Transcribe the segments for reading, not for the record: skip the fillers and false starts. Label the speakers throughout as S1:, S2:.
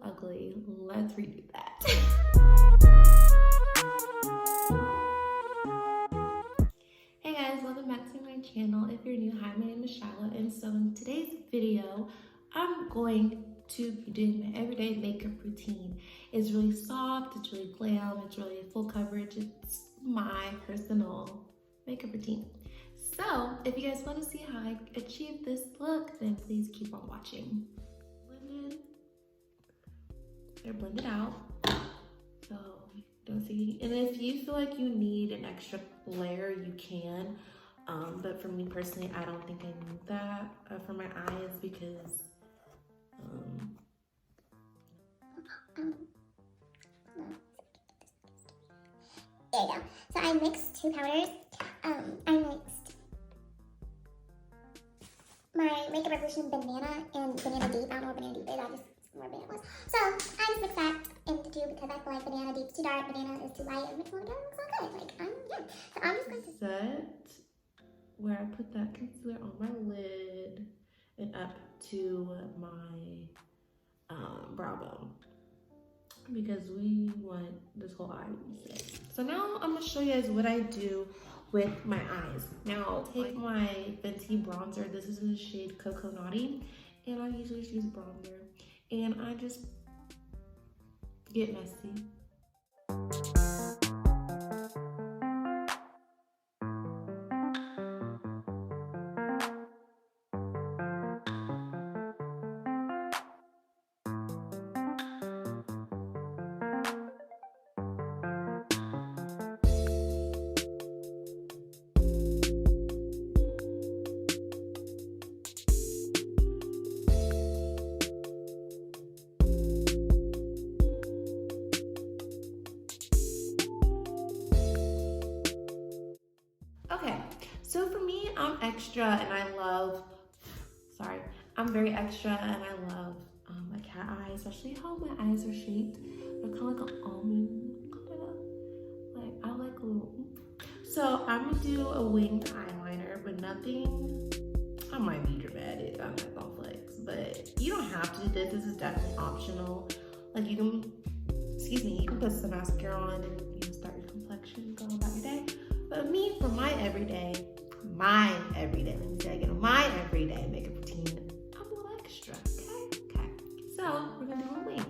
S1: ugly. Let's redo that. Hey guys, welcome back to my channel. If you're new, hi, my name is Shyilah, and so in today's video, I'm going to be doing my everyday makeup routine. It's really soft, it's really glam, it's really full coverage. It's my personal makeup routine. So if you guys want to see how I achieve this look, then please keep on watching. They're blended out, so don't see. And if you feel like you need an extra layer, you can. But for me personally, I don't think I need that for my eyes because
S2: there you go. So I mixed two powders. I mixed my Makeup Revolution Banana and Banana Deep. I don't know what Banana Deep is, I just where Banana was. So I just mixed that into two because I feel like Banana Deep's too dark, Banana is too light, and mixed them together looks so good. Like, yeah. So I'm just going to
S1: set where I put that concealer on my lid and up to my brow bone, because we want this whole eye to be set. So now I'm gonna show you guys what I do with my eyes. Now I'll take my Fenty bronzer. This is in the shade Cocoa Naughty, and I usually just use bronzer, and I just get messy. Okay, so for me, I'm extra and I love, I'm very extra and I love a cat eye, especially how my eyes are shaped. They're kind of like an almond, like I like a little oomph. So I'm gonna do a winged eyeliner, but nothing, I might be dramatic, I'm not gonna flex, but you don't have to do this. This is definitely optional. Like you can, you can put some mascara on and start your complexion, go about your day. But me, for my everyday, my everyday makeup routine, I'm a little extra, okay? So we're gonna do a wing.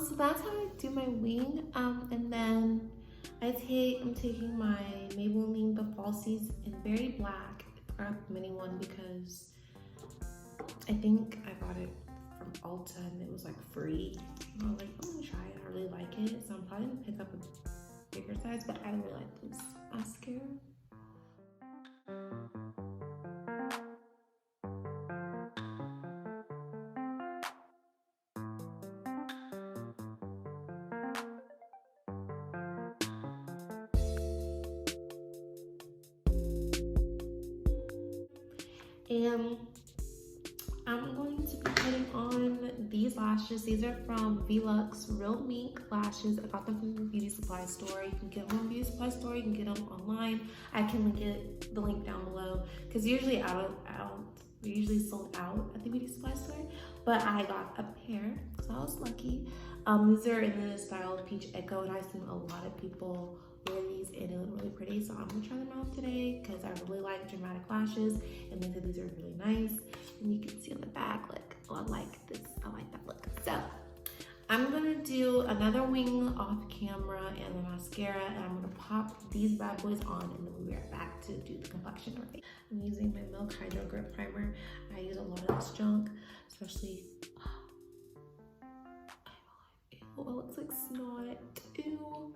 S1: So that's how I do my wing. And then I'm taking my Maybelline The Falsies in Berry Black. I got the mini one because I think I got it from Ulta and it was like free. And I was like, I'm gonna try it. I really like it. So I'm probably gonna pick up a bigger size, but I really like this mascara. And I'm going to be putting on these lashes. These are from VLuxe Real Mink Lashes. I got them from the beauty supply store. You can get them from the beauty supply store. You can get them online. I can link the link down below, because usually they're usually sold out at the beauty supply store. But I got a pair, so I was lucky. These are in the style of Peach Echo, and I've seen a lot of people wear these and they look really pretty, so I'm gonna try them out today because I really like dramatic lashes and they said these are really nice. And you can see on the back, like, oh, I like this, I like that look. So I'm gonna do another wing off camera and the mascara, and I'm gonna pop these bad boys on, and then we'll be right back to do the complexion routine. I'm using my Milk HydroGrip primer. I use a lot of this junk, especially, ew, it looks like snot, ew.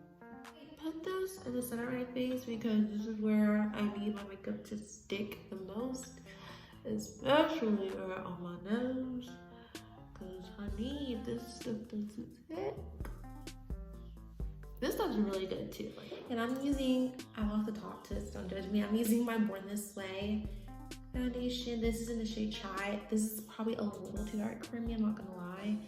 S1: put this in the center of my face because this is where I need my makeup to stick the most, especially around on my nose. Cause honey, this stuff doesn't stick. This stuff's really good too. And I'm using, I love to talk to this, don't judge me. I'm using my Born This Way foundation. This is in the shade Chai. This is probably a little too dark for me, I'm not gonna lie.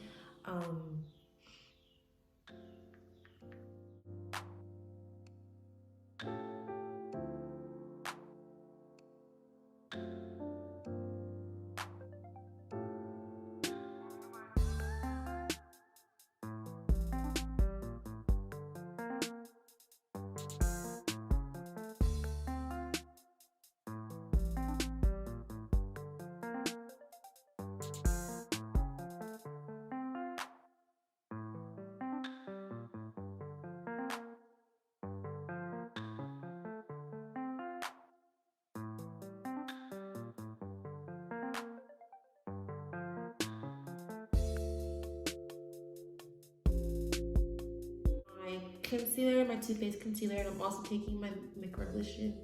S1: Concealer, my Too Faced concealer, and I'm also taking my Microsmooth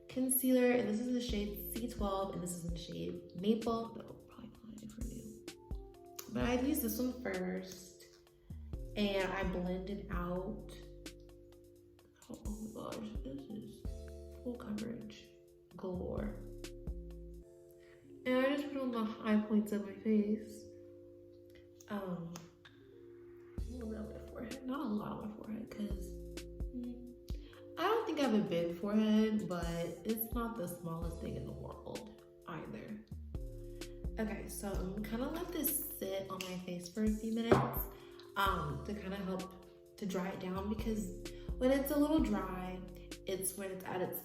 S1: concealer, and this is the shade C12, and this is in the shade Maple. That will probably apply for you. But I'd use this one first, and I blended out. Oh my gosh, this is full coverage galore. And I just put on the high points of my face. A little bit on my forehead, not a lot on my forehead, because I don't think I have a big forehead, but it's not the smallest thing in the world either. Okay, so I'm gonna let this sit on my face for a few minutes to kind of help to dry it down, because when it's a little dry, it's when it's at its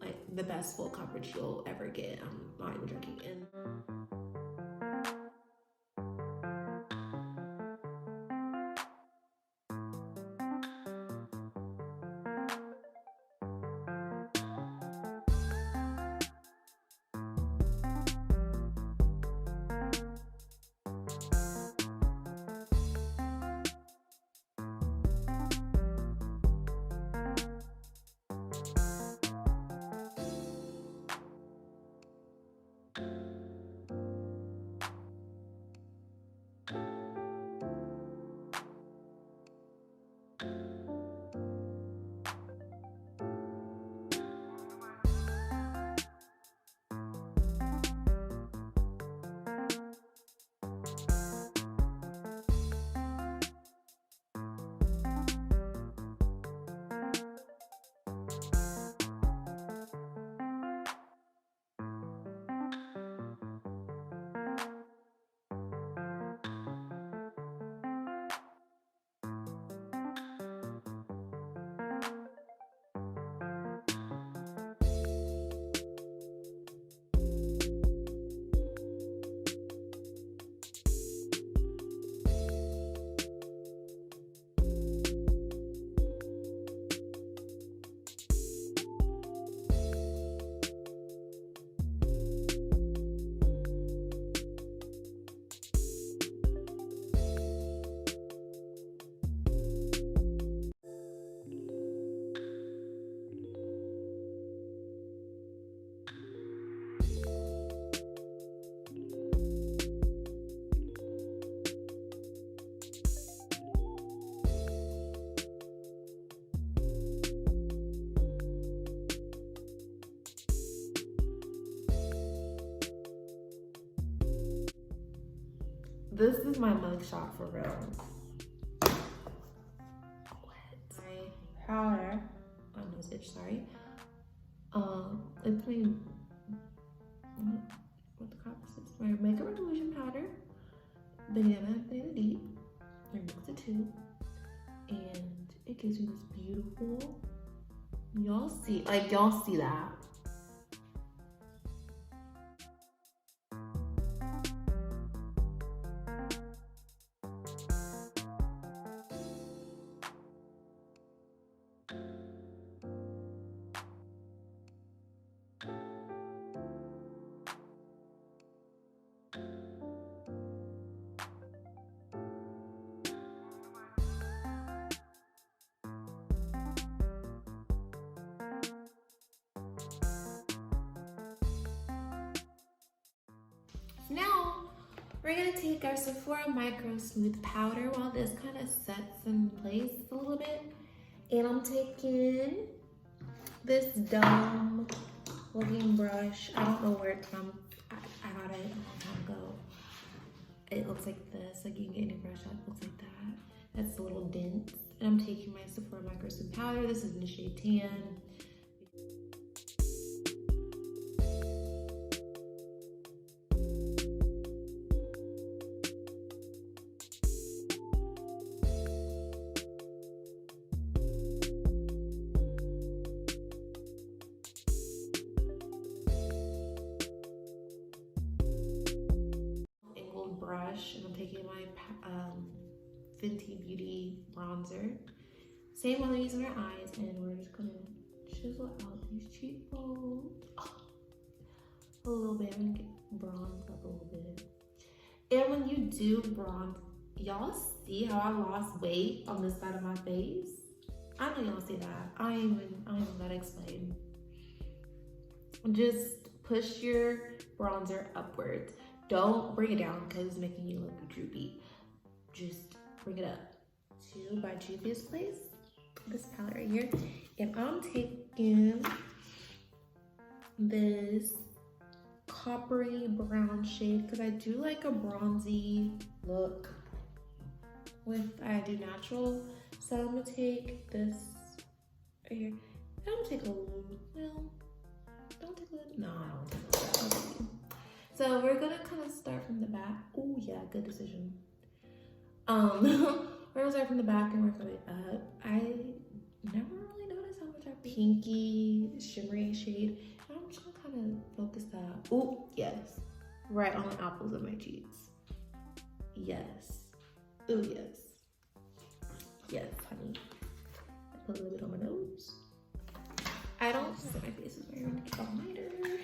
S1: like the best full coverage you'll ever get. I'm not even joking. And this is my mugshot for real. My powder, oh nose itch, sorry. It's my, what the crap is this? My makeup revolution powder, banana deep, I mix the two, and it gives you this beautiful, y'all see that. We're gonna take our Sephora Microsmooth powder while this kind of sets in place a little bit. And I'm taking this dumb looking brush. I don't know where it's from. I got it a long time ago. It looks like this. Like you can get any brush that looks like that. That's a little dent. And I'm taking my Sephora Microsmooth powder. This is in the shade Tan. Brush, and I'm taking my Fenty Beauty bronzer. Same one I use on our eyes, and we're just gonna chisel out these cheekbones. Oh, a little bit. I'm gonna get bronzed up a little bit. And when you do bronze, y'all see how I lost weight on this side of my face? I know y'all see that. I ain't even gotta explain. Just push your bronzer upwards. Don't bring it down because it's making you look droopy. Just bring it up to by Juvia's Place. This palette right here. And I'm taking this coppery brown shade because I do like a bronzy look with I do natural. So I'm gonna take this right here. I'm gonna take a little, well, don't take a little, no, I don't take a little. So we're gonna kind of start from the back. Oh yeah, good decision. We're gonna start from the back and work our way up. I never really noticed how much our pinky shimmery shade. I'm just gonna kind of focus that. Oh yes, right on the apples of my cheeks. Yes. Oh yes. Yes, honey. I put a little bit on my nose. I don't think my face is wearing a highlighter.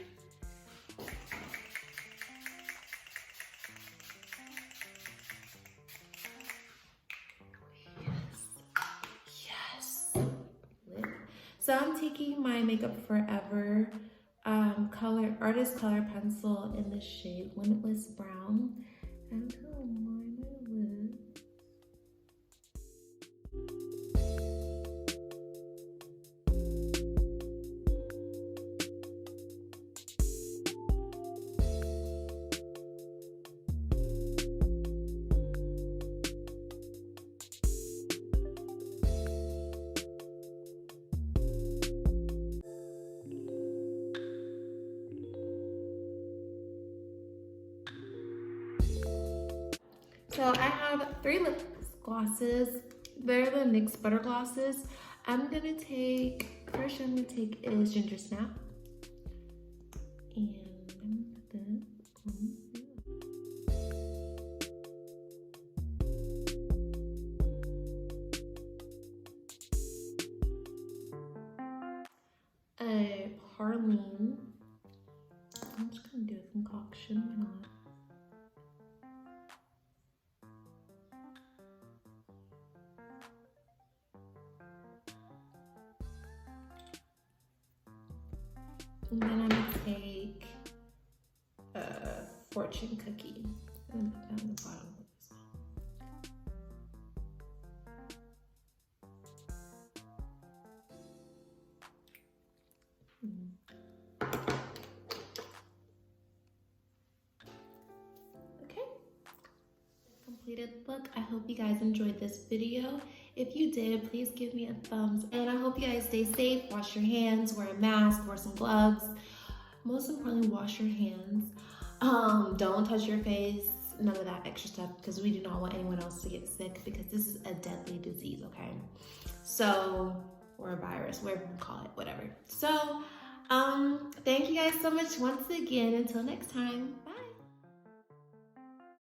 S1: So I'm taking my Makeup Forever artist color pencil in the shade Limitless Brown and to line my lips. So I have 3 lip glosses. They're the NYX Butter Glosses. I'm gonna take, first I'm gonna take is Ginger Snap. And I'm gonna put this on. A Parlene. I'm just gonna do a concoction, why not? And then I'm gonna take a fortune cookie and put that on the bottom of this one. Okay, completed look. I hope you guys enjoyed this video. If you did, please give me a thumbs. And I hope you guys stay safe, wash your hands, wear a mask, wear some gloves. Most importantly, wash your hands. Don't touch your face, none of that extra stuff, because we do not want anyone else to get sick because this is a deadly disease, okay? So, or a virus, whatever you call it, whatever. So, thank you guys so much once again. Until next time.